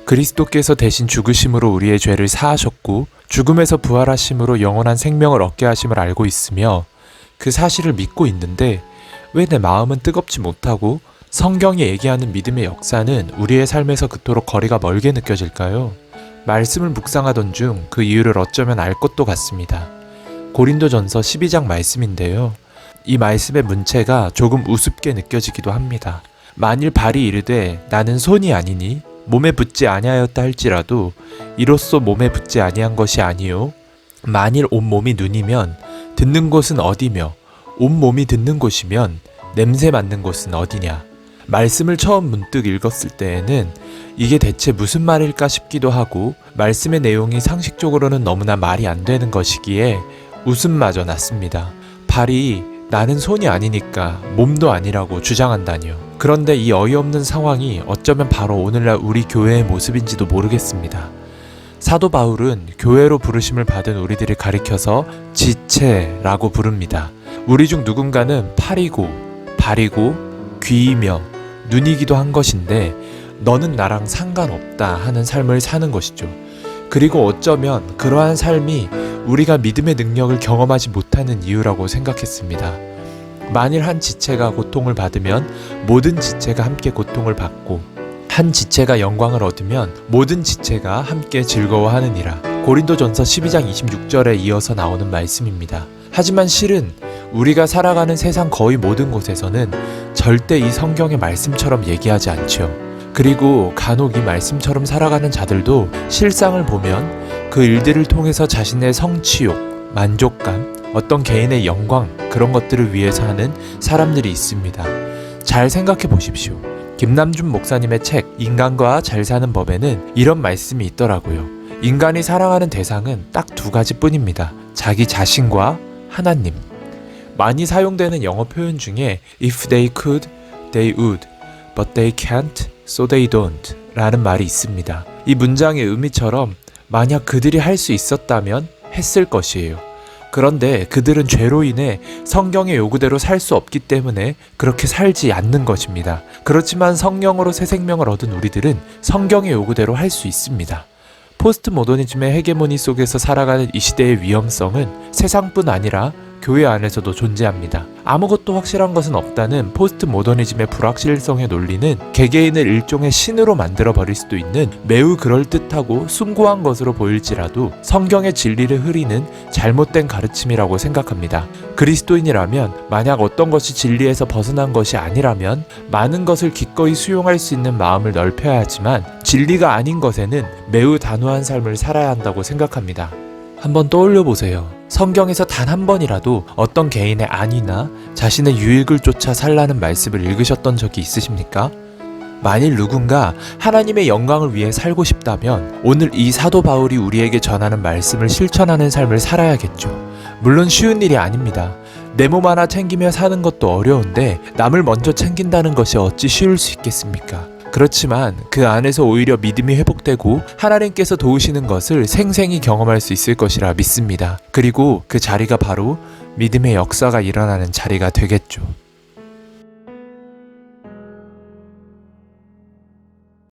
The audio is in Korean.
그리스도께서 대신 죽으심으로 우리의 죄를 사하셨고 죽음에서 부활하심으로 영원한 생명을 얻게 하심을 알고 있으며 그 사실을 믿고 있는데 왜 내 마음은 뜨겁지 못하고 성경이 얘기하는 믿음의 역사는 우리의 삶에서 그토록 거리가 멀게 느껴질까요? 말씀을 묵상하던 중 그 이유를 어쩌면 알 것도 같습니다. 고린도전서 12장 말씀인데요. 이 말씀의 문체가 조금 우습게 느껴지기도 합니다. 만일 발이 이르되 나는 손이 아니니 몸에 붙지 아니하였다 할지라도 이로써 몸에 붙지 아니한 것이 아니요 만일 온몸이 눈이면 듣는 곳은 어디며 온몸이 듣는 곳이면 냄새 맡는 곳은 어디냐. 말씀을 처음 문득 읽었을 때에는 이게 대체 무슨 말일까 싶기도 하고 말씀의 내용이 상식적으로는 너무나 말이 안 되는 것이기에 웃음마저 났습니다. 발이 나는 손이 아니니까 몸도 아니라고 주장한다니요. 그런데 이 어이없는 상황이 어쩌면 바로 오늘날 우리 교회의 모습인지도 모르겠습니다. 사도 바울은 교회로 부르심을 받은 우리들을 가리켜서 지체라고 부릅니다. 우리 중 누군가는 팔이고 발이고 귀이며 눈이기도 한 것인데 너는 나랑 상관없다 하는 삶을 사는 것이죠. 그리고 어쩌면 그러한 삶이 우리가 믿음의 능력을 경험하지 못하는 이유라고 생각했습니다. 만일 한 지체가 고통을 받으면 모든 지체가 함께 고통을 받고 한 지체가 영광을 얻으면 모든 지체가 함께 즐거워하느니라. 고린도전서 12장 26절에 이어서 나오는 말씀입니다. 하지만 실은 우리가 살아가는 세상 거의 모든 곳에서는 절대 이 성경의 말씀처럼 얘기하지 않죠. 그리고 간혹 이 말씀처럼 살아가는 자들도 실상을 보면 그 일들을 통해서 자신의 성취욕, 만족감, 어떤 개인의 영광 그런 것들을 위해서 하는 사람들이 있습니다. 잘 생각해 보십시오. 김남준 목사님의 책 인간과 잘 사는 법에는 이런 말씀이 있더라고요. 인간이 사랑하는 대상은 딱 두 가지뿐입니다. 자기 자신과 하나님. 많이 사용되는 영어 표현 중에 If they could, they would, but they can't, so they don't 라는 말이 있습니다. 이 문장의 의미처럼 만약 그들이 할 수 있었다면 했을 것이에요. 그런데 그들은 죄로 인해 성경의 요구대로 살 수 없기 때문에 그렇게 살지 않는 것입니다. 그렇지만 성령으로 새 생명을 얻은 우리들은 성경의 요구대로 할 수 있습니다. 포스트 모더니즘의 헤게모니 속에서 살아가는 이 시대의 위험성은 세상뿐 아니라 교회 안에서도 존재합니다. 아무것도 확실한 것은 없다는 포스트 모더니즘의 불확실성의 논리는 개개인을 일종의 신으로 만들어버릴 수도 있는 매우 그럴듯하고 숭고한 것으로 보일지라도 성경의 진리를 흐리는 잘못된 가르침이라고 생각합니다. 그리스도인이라면 만약 어떤 것이 진리에서 벗어난 것이 아니라면 많은 것을 기꺼이 수용할 수 있는 마음을 넓혀야 하지만 진리가 아닌 것에는 매우 단호한 삶을 살아야 한다고 생각합니다. 한번 떠올려 보세요. 성경에서 단 한 번이라도 어떤 개인의 안위나 자신의 유익을 쫓아 살라는 말씀을 읽으셨던 적이 있으십니까? 만일 누군가 하나님의 영광을 위해 살고 싶다면 오늘 이 사도 바울이 우리에게 전하는 말씀을 실천하는 삶을 살아야겠죠. 물론 쉬운 일이 아닙니다. 내 몸 하나 챙기며 사는 것도 어려운데 남을 먼저 챙긴다는 것이 어찌 쉬울 수 있겠습니까? 그렇지만 그 안에서 오히려 믿음이 회복되고 하나님께서 도우시는 것을 생생히 경험할 수 있을 것이라 믿습니다. 그리고 그 자리가 바로 믿음의 역사가 일어나는 자리가 되겠죠.